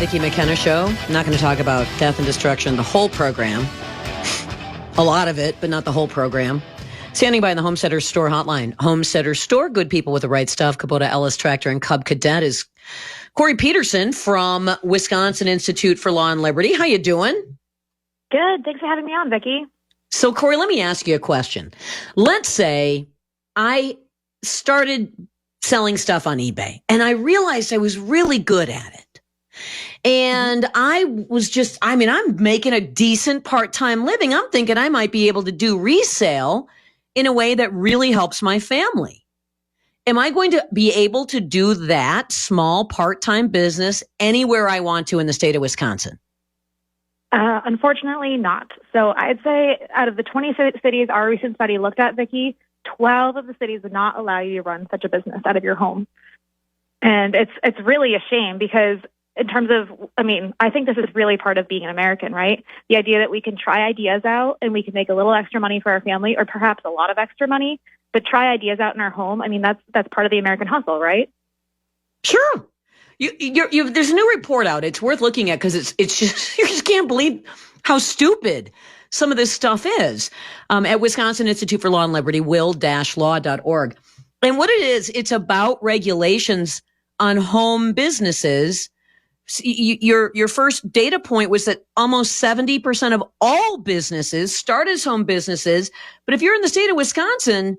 Vicki McKenna Show. I'm not going to talk about death and destruction, the whole program. A lot of it, but not the whole program. Standing by in the Home Center Store hotline. Home Center Store, good people with the right stuff. Kubota, Ellis Tractor, and Cub Cadet is Cori Petersen from Wisconsin Institute for Law and Liberty. How you doing? Good. Thanks for having me on, Vicki. So, Cori, let me ask you a question. Let's say I started selling stuff on eBay, and I realized I was really good at it. And I'm making a decent part-time living. I'm thinking I might be able to do resale in a way that really helps my family. Am I going to be able to do that small part-time business anywhere I want to in the state of Wisconsin? Unfortunately not. So I'd say out of the 20 cities our recent study looked at, Vicki, 12 of the cities would not allow you to run such a business out of your home. And it's really a shame because in terms of, I think this is really part of being an American, right? The idea that we can try ideas out and we can make a little extra money for our family or perhaps a lot of extra money, but try ideas out in our home. That's part of the American hustle, right? Sure. There's a new report out. It's worth looking at because it's just, you just can't believe how stupid some of this stuff is. At Wisconsin Institute for Law and Liberty, will-law.org. And what it is, it's about regulations on home businesses. Your first data point was that almost 70% of all businesses start as home businesses. But if you're in the state of Wisconsin,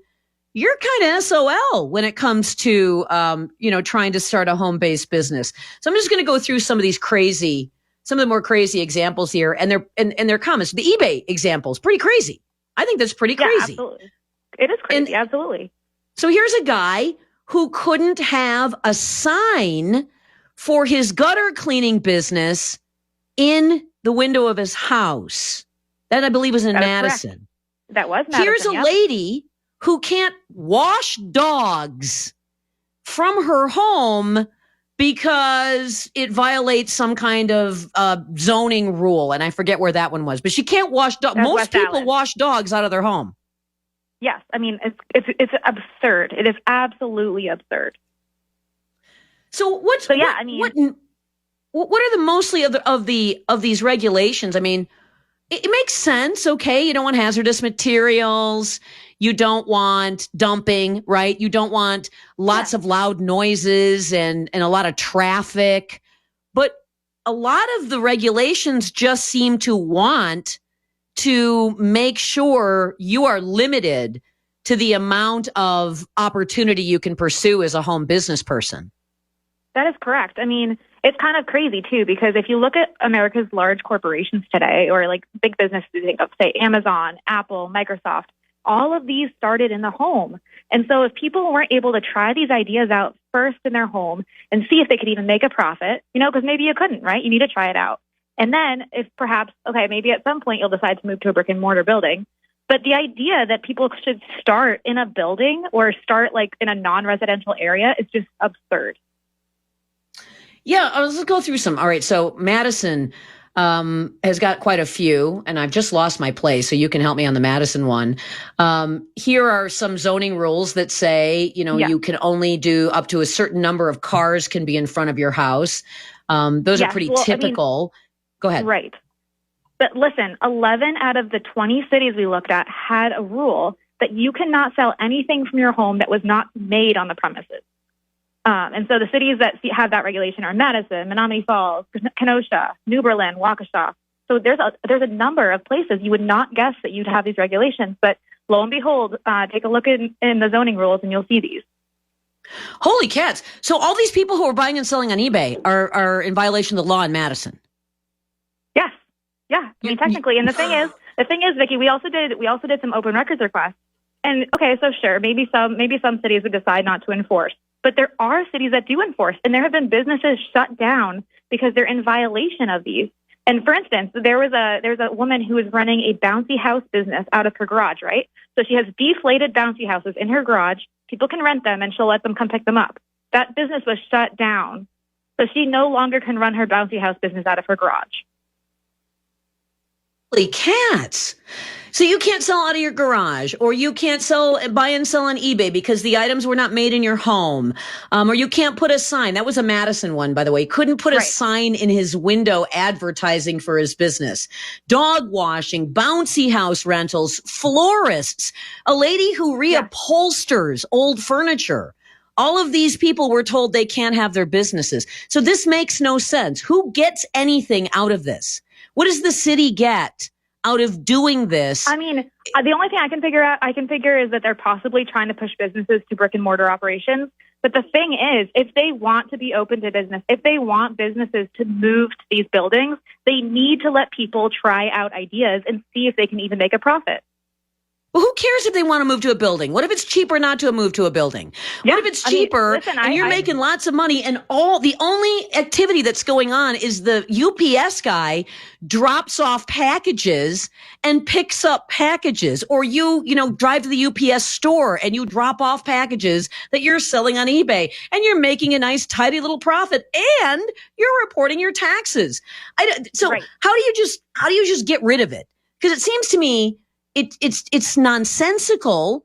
you're kind of SOL when it comes to, trying to start a home-based business. So I'm just going to go through some of the more crazy examples here and their comments. The eBay example is pretty crazy. I think that's pretty crazy. Yeah, absolutely. It is crazy. Absolutely. So here's a guy who couldn't have a sign for his gutter cleaning business in the window of his house. That, I believe, was in Madison. Correct. That was Madison. Here's a lady who can't wash dogs from her home because it violates some kind of zoning rule. And I forget where that one was. But she can't wash dogs. Most West people Allen. wash dogs out of their home. Yes. It's absurd. It is absolutely absurd. So what are the mostly of these regulations? It makes sense. Okay. You don't want hazardous materials. You don't want dumping, right? You don't want lots of loud noises and a lot of traffic. But a lot of the regulations just seem to want to make sure you are limited to the amount of opportunity you can pursue as a home business person. That is correct. It's kind of crazy, too, because if you look at America's large corporations today, or like big businesses, you think of, say, Amazon, Apple, Microsoft, all of these started in the home. And so if people weren't able to try these ideas out first in their home and see if they could even make a profit, because maybe you couldn't, right? You need to try it out. And then if perhaps, maybe at some point you'll decide to move to a brick and mortar building. But the idea that people should start in a building or start like in a non-residential area is just absurd. Yeah, let's go through some. All right, so Madison has got quite a few, and I've just lost my place, so you can help me on the Madison one. Here are some zoning rules that say, you can only do up to a certain number of cars can be in front of your house. Those are pretty typical. Go ahead. Right. But listen, 11 out of the 20 cities we looked at had a rule that you cannot sell anything from your home that was not made on the premises. And so the cities that have that regulation are Madison, Menominee Falls, Kenosha, New Berlin, Waukesha. So there's a number of places you would not guess that you'd have these regulations. But lo and behold, take a look in the zoning rules and you'll see these. Holy cats. So all these people who are buying and selling on eBay are in violation of the law in Madison. Yes. Yeah. Technically. And the thing is, Vicki, we also did some open records requests. And okay, so sure, maybe some cities would decide not to enforce. But there are cities that do enforce, and there have been businesses shut down because they're in violation of these. And for instance, there's a woman who is running a bouncy house business out of her garage, right? So she has deflated bouncy houses in her garage. People can rent them, and she'll let them come pick them up. That business was shut down. So she no longer can run her bouncy house business out of her garage. Holy cats. So you can't sell out of your garage, or you can't buy and sell on eBay because the items were not made in your home. Or you can't put a sign. That was a Madison one, by the way. Couldn't put a sign in his window advertising for his business. Dog washing, bouncy house rentals, florists, a lady who reupholsters old furniture. All of these people were told they can't have their businesses. So this makes no sense. Who gets anything out of this? What does the city get out of doing this? I mean, the only thing I can figure is that they're possibly trying to push businesses to brick and mortar operations. But the thing is, if they want to be open to business, if they want businesses to move to these buildings, they need to let people try out ideas and see if they can even make a profit. Well, who cares if they want to move to a building? What if it's cheaper not to move to a building? Yeah, what if it's cheaper and you're making lots of money and the only activity that's going on is the UPS guy drops off packages and picks up packages, or you drive to the UPS store and you drop off packages that you're selling on eBay and you're making a nice tidy little profit and you're reporting your taxes. How do you just get rid of it? Because it seems to me it's nonsensical.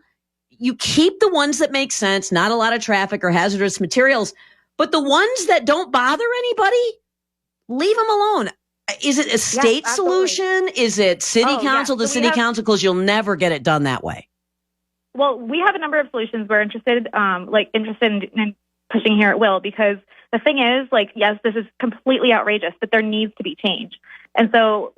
You keep the ones that make sense, not a lot of traffic or hazardous materials, but the ones that don't bother anybody, leave them alone. Is it a state solution? Is it city council to city council? Because you'll never get it done that way. Well, we have a number of solutions we're interested in pushing here at Will, because the thing is, yes, this is completely outrageous, but there needs to be change. And so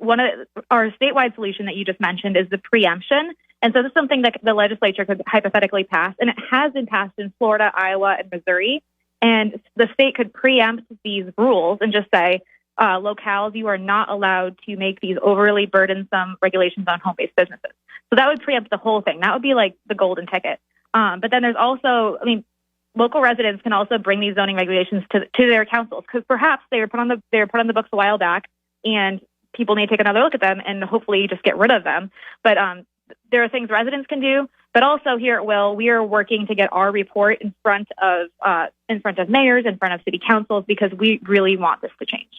our statewide solution that you just mentioned is the preemption. And so this is something that the legislature could hypothetically pass, and it has been passed in Florida, Iowa, and Missouri. And the state could preempt these rules and just say, locales, you are not allowed to make these overly burdensome regulations on home-based businesses. So that would preempt the whole thing. That would be like the golden ticket. But then there's also, local residents can also bring these zoning regulations to their councils, because perhaps they were put on the books a while back, and people need to take another look at them and hopefully just get rid of them. But there are things residents can do. But also here at Will, we are working to get our report in front of mayors, in front of city councils, because we really want this to change.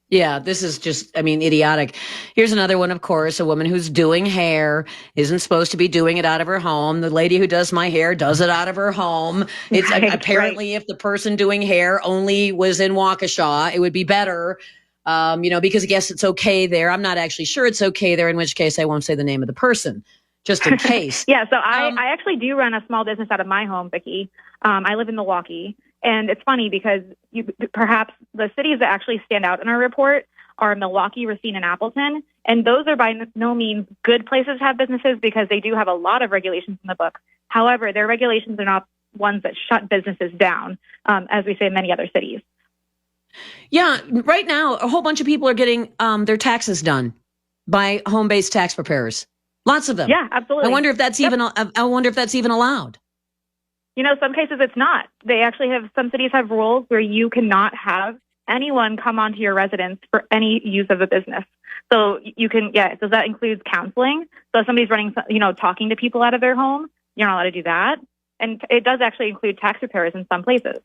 Yeah, this is just, idiotic. Here's another one, of course, a woman who's doing hair isn't supposed to be doing it out of her home. The lady who does my hair does it out of her home. It's apparently if the person doing hair only was in Waukesha, it would be better, because I guess it's okay there. I'm not actually sure it's okay there, in which case I won't say the name of the person, just in case. Yeah, so I actually do run a small business out of my home, Vicki. I live in Milwaukee. And it's funny because perhaps the cities that actually stand out in our report are Milwaukee, Racine, and Appleton. And those are by no means good places to have businesses, because they do have a lot of regulations in the book. However, their regulations are not ones that shut businesses down, as we say in many other cities. Yeah, right now, a whole bunch of people are getting their taxes done by home-based tax preparers. Lots of them. Yeah, absolutely. I wonder if that's even allowed. Some cases it's not. They actually some cities have rules where you cannot have anyone come onto your residence for any use of a business. So you can, so that includes counseling. So if somebody's running, talking to people out of their home, you're not allowed to do that. And it does actually include tax preparers in some places.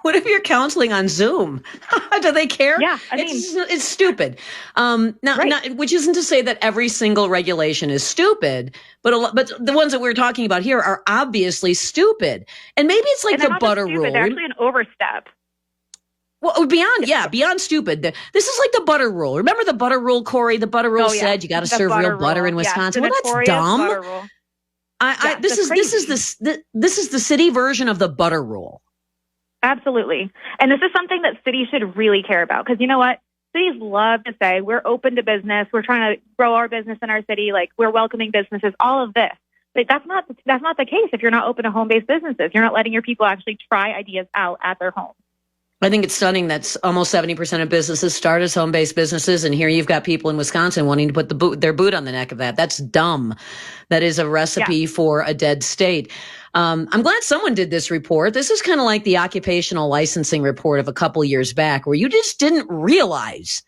What if you're counseling on Zoom? Do they care? Yeah, it's stupid. Which isn't to say that every single regulation is stupid, but the ones that we're talking about here are obviously stupid. And maybe it's like the butter rule. They're actually an overstep. Well, beyond stupid. This is like the butter rule. Remember the butter rule, Cori? The butter rule said you got to serve real butter in Wisconsin. Well, that's dumb. This is the city version of the butter rule. Absolutely. And this is something that cities should really care about, because you know what? Cities love to say, we're open to business. We're trying to grow our business in our city. We're welcoming businesses, all of this. But that's not the case if you're not open to home-based businesses. You're not letting your people actually try ideas out at their home. I think it's stunning that almost 70% of businesses start as home-based businesses, and here you've got people in Wisconsin wanting to put their boot on the neck of that. That's dumb. That is a recipe for a dead state. I'm glad someone did this report. This is kind of like the occupational licensing report of a couple years back, where you just didn't realize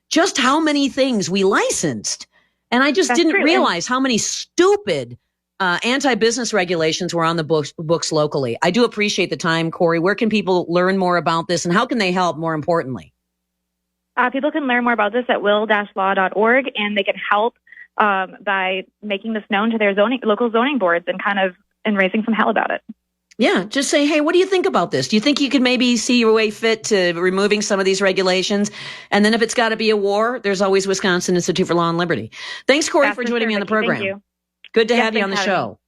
just how many things we licensed. And I just didn't realize how many stupid anti-business regulations were on the books locally. I do appreciate the time, Cori. Where can people learn more about this, and how can they help, more importantly? People can learn more about this at will-law.org, and they can help by making this known to their local zoning boards and raising some hell about it. Yeah, just say, hey, what do you think about this? Do you think you could maybe see your way fit to removing some of these regulations? And then if it's got to be a war, there's always Wisconsin Institute for Law and Liberty. Thanks, Cori, for joining me on the program. Thank you. Good to have you on the show.